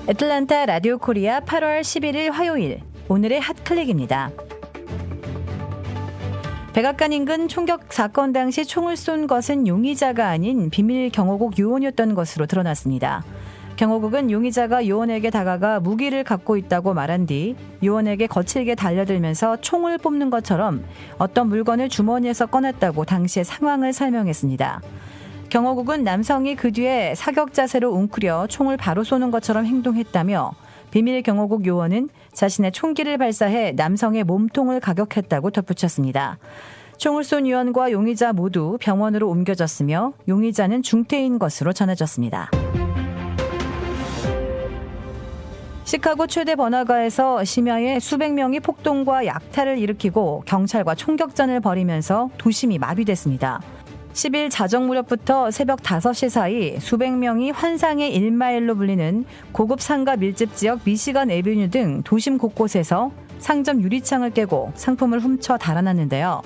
애틀랜타 라디오 코리아 8월 11일 화요일 오늘의 핫클릭입니다. 백악관 인근 총격 사건 당시 총을 쏜 것은 용의자가 아닌 비밀 경호국 요원이었던 것으로 드러났습니다. 경호국은 용의자가 요원에게 다가가 무기를 갖고 있다고 말한 뒤 요원에게 거칠게 달려들면서 총을 뽑는 것처럼 어떤 물건을 주머니에서 꺼냈다고 당시의 상황을 설명했습니다. 경호국은 남성이 그 뒤에 사격 자세로 웅크려 총을 바로 쏘는 것처럼 행동했다며 비밀 경호국 요원은 자신의 총기를 발사해 남성의 몸통을 가격했다고 덧붙였습니다. 총을 쏜 요원과 용의자 모두 병원으로 옮겨졌으며 용의자는 중태인 것으로 전해졌습니다. 시카고 최대 번화가에서 심야에 수백 명이 폭동과 약탈을 일으키고 경찰과 총격전을 벌이면서 도심이 마비됐습니다. 10일 자정 무렵부터 새벽 5시 사이 수백 명이 환상의 1마일로 불리는 고급 상가 밀집 지역 미시건 애비뉴 등 도심 곳곳에서 상점 유리창을 깨고 상품을 훔쳐 달아났는데요.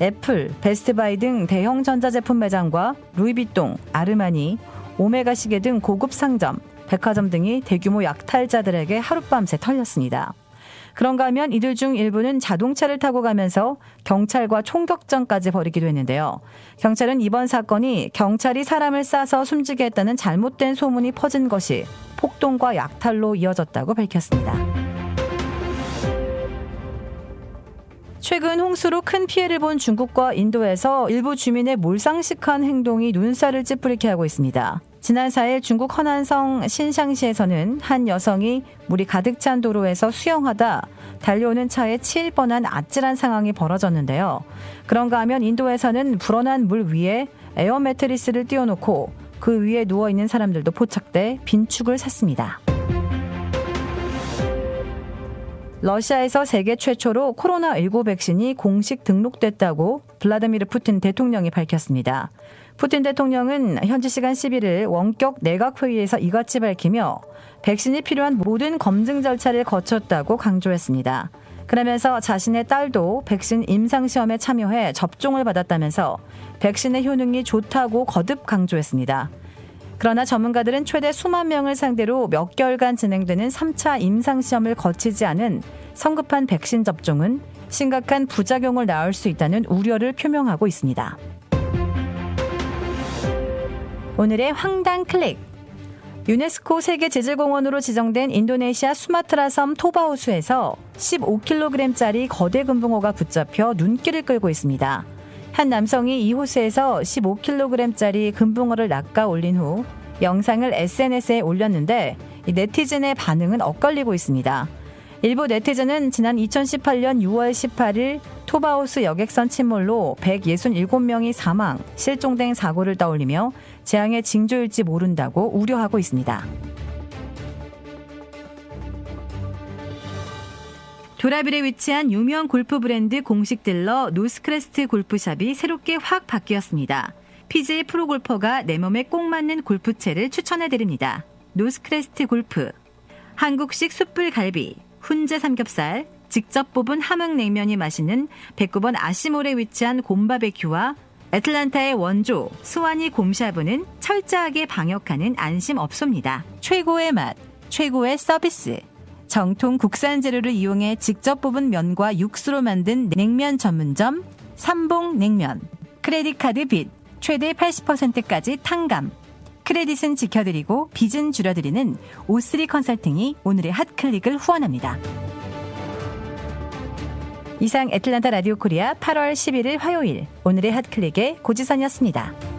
애플, 베스트바이 등 대형 전자제품 매장과 루이비통, 아르마니, 오메가 시계 등 고급 상점, 백화점 등이 대규모 약탈자들에게 하룻밤새 털렸습니다. 그런가 하면 이들 중 일부는 자동차를 타고 가면서 경찰과 총격전까지 벌이기도 했는데요. 경찰은 이번 사건이 경찰이 사람을 쏴서 숨지게 했다는 잘못된 소문이 퍼진 것이 폭동과 약탈로 이어졌다고 밝혔습니다. 최근 홍수로 큰 피해를 본 중국과 인도에서 일부 주민의 몰상식한 행동이 눈살을 찌푸리게 하고 있습니다. 지난 4일 중국 허난성 신샹시에서는 한 여성이 물이 가득 찬 도로에서 수영하다 달려오는 차에 치일 뻔한 아찔한 상황이 벌어졌는데요. 그런가 하면 인도에서는 불어난 물 위에 에어 매트리스를 띄워놓고 그 위에 누워있는 사람들도 포착돼 빈축을 샀습니다. 러시아에서 세계 최초로 코로나19 백신이 공식 등록됐다고 블라디미르 푸틴 대통령이 밝혔습니다. 푸틴 대통령은 현지 시간 11일 원격 내각회의에서 이같이 밝히며 백신이 필요한 모든 검증 절차를 거쳤다고 강조했습니다. 그러면서 자신의 딸도 백신 임상시험에 참여해 접종을 받았다면서 백신의 효능이 좋다고 거듭 강조했습니다. 그러나 전문가들은 최대 수만 명을 상대로 몇 개월간 진행되는 3차 임상시험을 거치지 않은 성급한 백신 접종은 심각한 부작용을 낳을 수 있다는 우려를 표명하고 있습니다. 오늘의 황당 클릭. 유네스코 세계재질공원으로 지정된 인도네시아 수마트라 섬 토바호수에서 15kg짜리 거대 금붕어가 붙잡혀 눈길을 끌고 있습니다. 한 남성이 이 호수에서 15kg짜리 금붕어를 낚아 올린 후 영상을 SNS에 올렸는데 네티즌의 반응은 엇갈리고 있습니다. 일부 네티즌은 지난 2018년 6월 18일 토바호수 여객선 침몰로 167명이 사망, 실종된 사고를 떠올리며 재앙의 징조일지 모른다고 우려하고 있습니다. 도라빌에 위치한 유명 골프 브랜드 공식 딜러 노스크레스트 골프샵이 새롭게 확 바뀌었습니다. PGA 프로골퍼가 내 몸에 꼭 맞는 골프채를 추천해드립니다. 노스크레스트 골프. 한국식 숯불 갈비, 훈제 삼겹살, 직접 뽑은 함흥냉면이 맛있는 백구번 아시몰에 위치한 곰바베큐와 애틀랜타의 원조 스와니 곰샤브는 철저하게 방역하는 안심업소입니다. 최고의 맛, 최고의 서비스. 정통 국산 재료를 이용해 직접 뽑은 면과 육수로 만든 냉면 전문점 삼봉냉면. 크레딧 카드 빚 최대 80%까지 탕감. 크레딧은 지켜드리고 빚은 줄여드리는 O3 컨설팅이 오늘의 핫클릭을 후원합니다. 이상 애틀랜타 라디오 코리아 8월 11일 화요일 오늘의 핫클릭의 고지선이었습니다.